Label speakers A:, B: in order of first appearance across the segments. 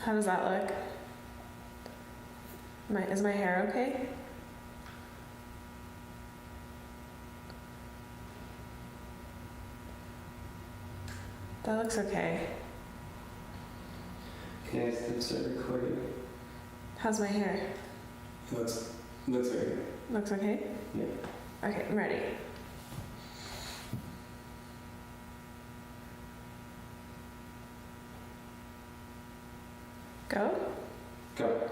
A: How does that look? Is my hair okay? That looks okay.
B: Okay, start recording.
A: How's my hair?
B: Looks very good.
A: Looks okay?
B: Yeah.
A: Okay, I'm ready. Go?
B: Go.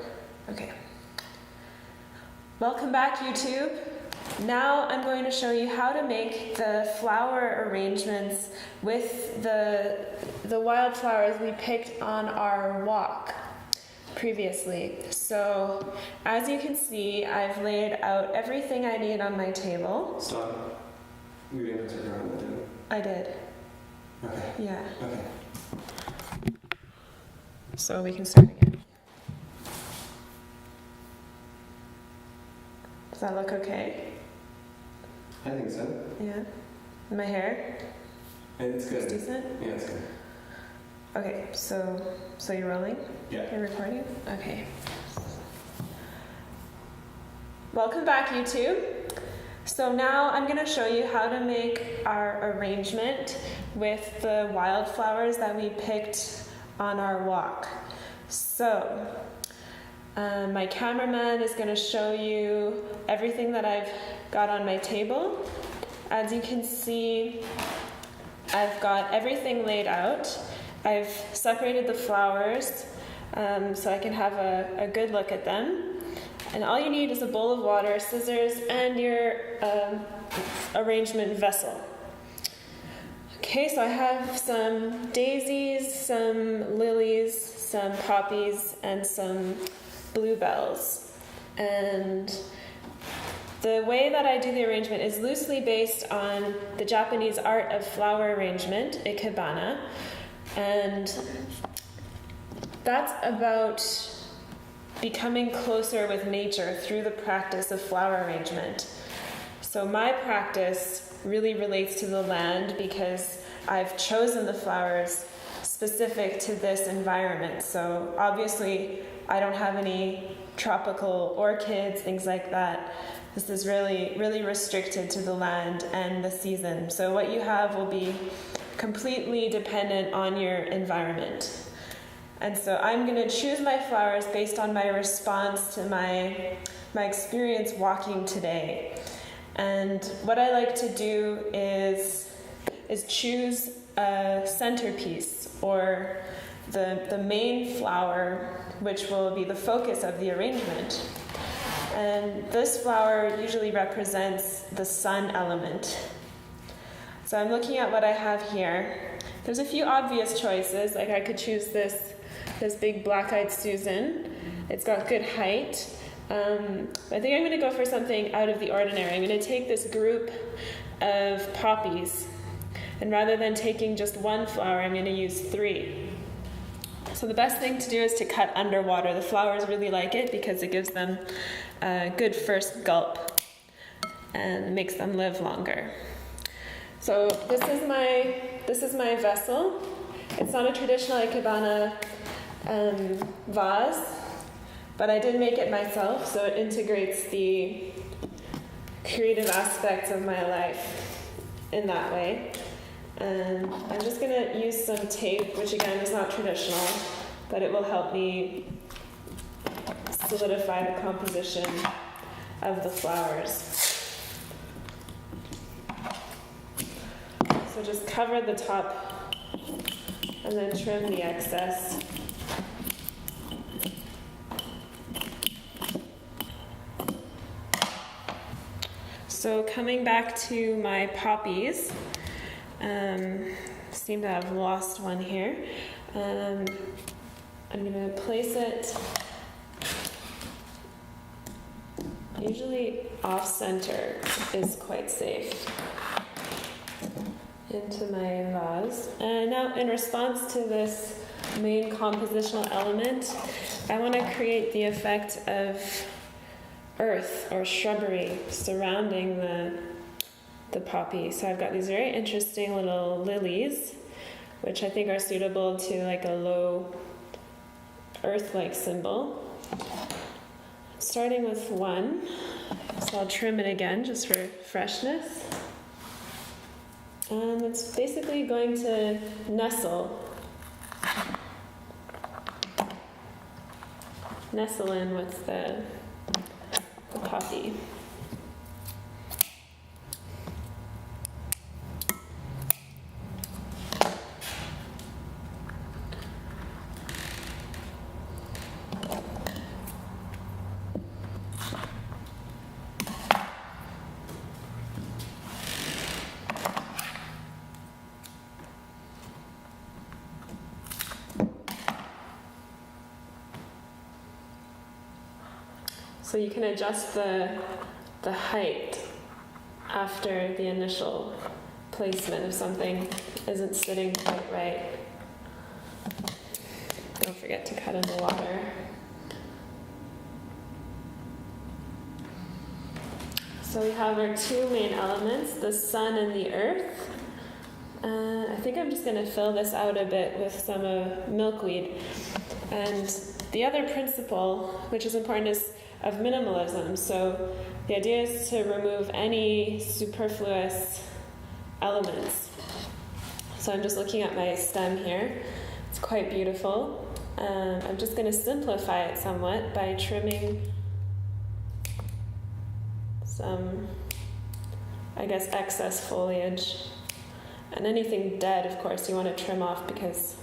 A: Okay. Welcome back, YouTube. Now I'm going to show you how to make the flower arrangements with the wildflowers we picked on our walk previously. So, as you can see, I've laid out everything I need on my table.
B: Stop. We didn't turn around that, did we?
A: I did.
B: Okay.
A: Yeah.
B: Okay.
A: So we can start again. Does that look okay?
B: I think so.
A: Yeah. My hair?
B: It's good.
A: It's decent?
B: Yeah, it's good.
A: Okay, so you're rolling?
B: Yeah.
A: You're recording? Okay. Welcome back, YouTube. So now I'm going to show you how to make our arrangement with the wildflowers that we picked on our walk. So, my cameraman is going to show you everything that I've got on my table. As you can see, I've got everything laid out. I've separated the flowers so I can have a good look at them. And all you need is a bowl of water, scissors, and your arrangement vessel. Okay, so I have some daisies, some lilies, some poppies, and some bluebells. And the way that I do the arrangement is loosely based on the Japanese art of flower arrangement, Ikebana. And that's about becoming closer with nature through the practice of flower arrangement. So my practice really relates to the land because I've chosen the flowers specific to this environment. So obviously I don't have any tropical orchids, things like that. This is really restricted to the land and the season. So what you have will be completely dependent on your environment. And so I'm going to choose my flowers based on my response to my experience walking today. And what I like to do is choose a centerpiece, or the main flower, which will be the focus of the arrangement. And this flower usually represents the sun element. So I'm looking at what I have here. There's a few obvious choices, like I could choose this big black-eyed Susan. It's got good height. I think I'm going to go for something out of the ordinary. I'm going to take this group of poppies, and rather than taking just one flower, I'm going to use 3. So the best thing to do is to cut underwater. The flowers really like it because it gives them a good first gulp and makes them live longer. So this is my vessel. It's not a traditional Ikebana vase, but I did make it myself, so it integrates the creative aspects of my life in that way. And I'm just going to use some tape, which again is not traditional, but it will help me solidify the composition of the flowers. So just cover the top and then trim the excess. So coming back to my poppies, seem to have lost one here. I'm going to place it usually off-center is quite safe into my vase. And now in response to this main compositional element, I want to create the effect of earth or shrubbery surrounding the poppy. So I've got these very interesting little lilies, which I think are suitable to like a low earth-like symbol. Starting with 1, so I'll trim it again just for freshness. And it's basically going to nestle in with the poppy. So you can adjust the height after the initial placement if something isn't sitting quite right. Don't forget to cut in the water. So we have our 2 main elements, the sun and the earth. I think I'm just going to fill this out a bit with some milkweed. And the other principle, which is important, is of minimalism. So the idea is to remove any superfluous elements. So I'm just looking at my stem here. It's quite beautiful. I'm just going to simplify it somewhat by trimming some, excess foliage. And anything dead, of course, you want to trim off because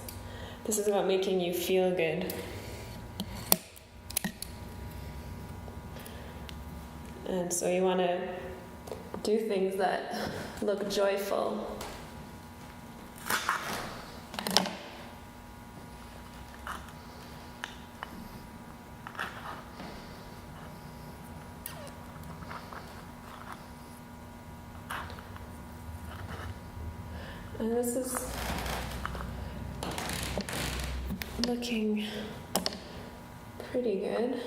A: this is about making you feel good. And so you want to do things that look joyful. And this is looking pretty good.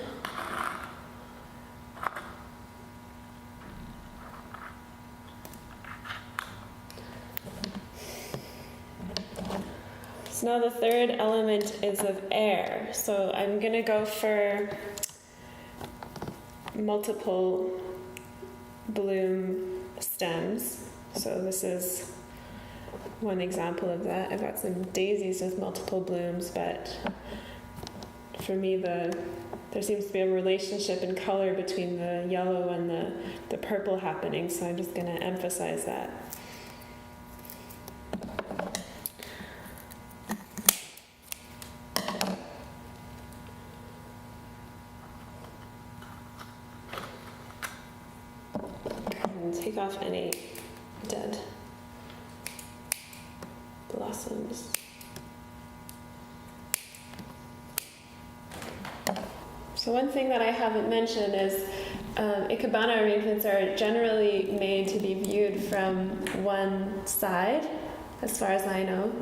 A: So now the third element is of air. So I'm going to go for multiple bloom stems. So this is one example of that. I've got some daisies with multiple blooms, but for me there seems to be a relationship in color between the yellow and the purple happening, so I'm just going to emphasize that. And take off any dead blossoms. So one thing that I haven't mentioned is Ikebana arrangements are generally made to be viewed from one side, as far as I know.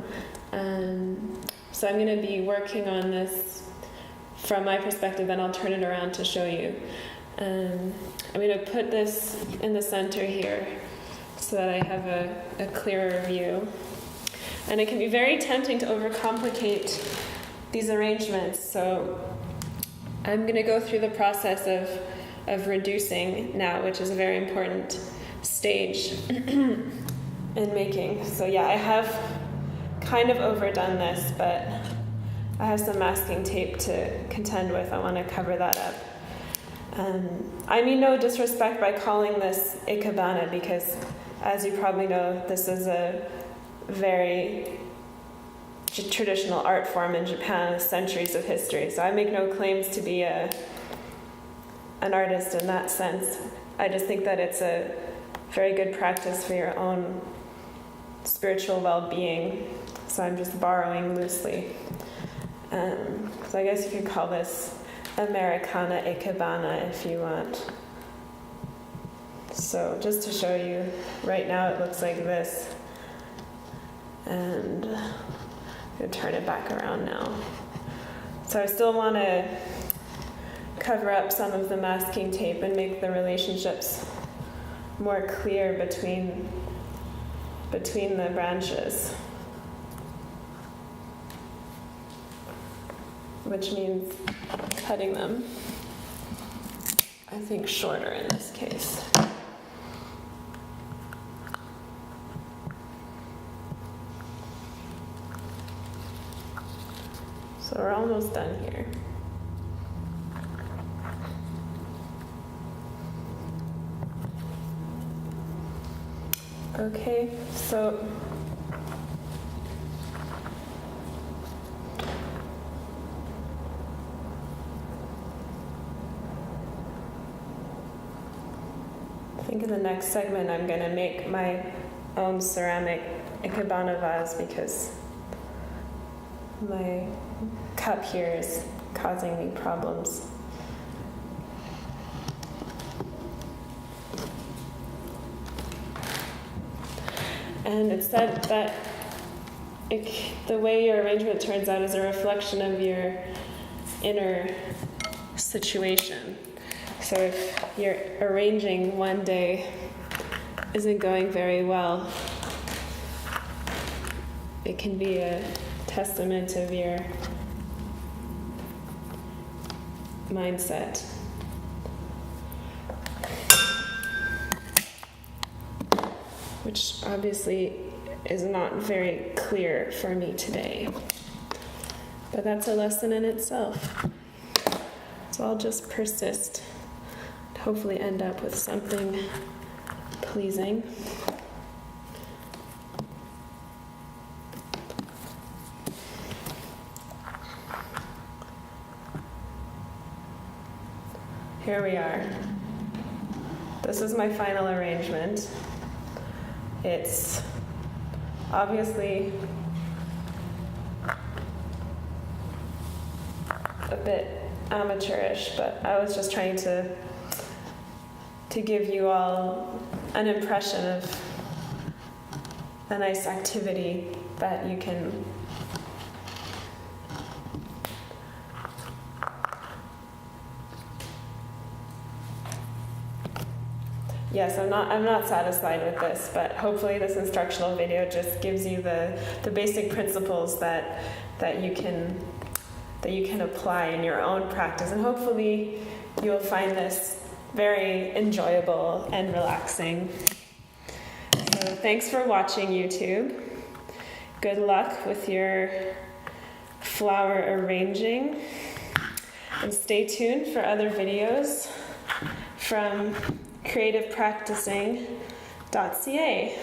A: So I'm going to be working on this from my perspective, and I'll turn it around to show you. I'm going to put this in the center here so that I have a clearer view. And it can be very tempting to overcomplicate these arrangements. So I'm going to go through the process of reducing now, which is a very important stage in making. So yeah, I have kind of overdone this, but I have some masking tape to contend with. I want to cover that up. I mean no disrespect by calling this Ikebana because, as you probably know, this is a very traditional art form in Japan with centuries of history. So I make no claims to be an artist in that sense. I just think that it's a very good practice for your own spiritual well-being. So I'm just borrowing loosely. So I guess you could call this Americana Ikebana if you want. So just to show you, right now it looks like this. And I'm going to turn it back around now. So I still want to cover up some of the masking tape and make the relationships more clear between the branches. which means cutting them, I think, shorter in this case. So we're almost done here. Okay, so I think in the next segment I'm going to make my own ceramic Ikebana vase because my cup here is causing me problems. And it's said that the way your arrangement turns out is a reflection of your inner situation. So if your arranging one day isn't going very well, it can be a testament of your mindset. Which obviously is not very clear for me today. But that's a lesson in itself. So I'll just persist, and hopefully end up with something pleasing. Here we are. This is my final arrangement. It's obviously a bit amateurish, but I was just trying to give you all an impression of a nice activity that you can Yes, I'm not satisfied with this, but hopefully this instructional video just gives you the basic principles that you can apply in your own practice, and hopefully you'll find this very enjoyable and relaxing. So thanks for watching, YouTube. Good luck with your flower arranging, and stay tuned for other videos from creativepracticing.ca.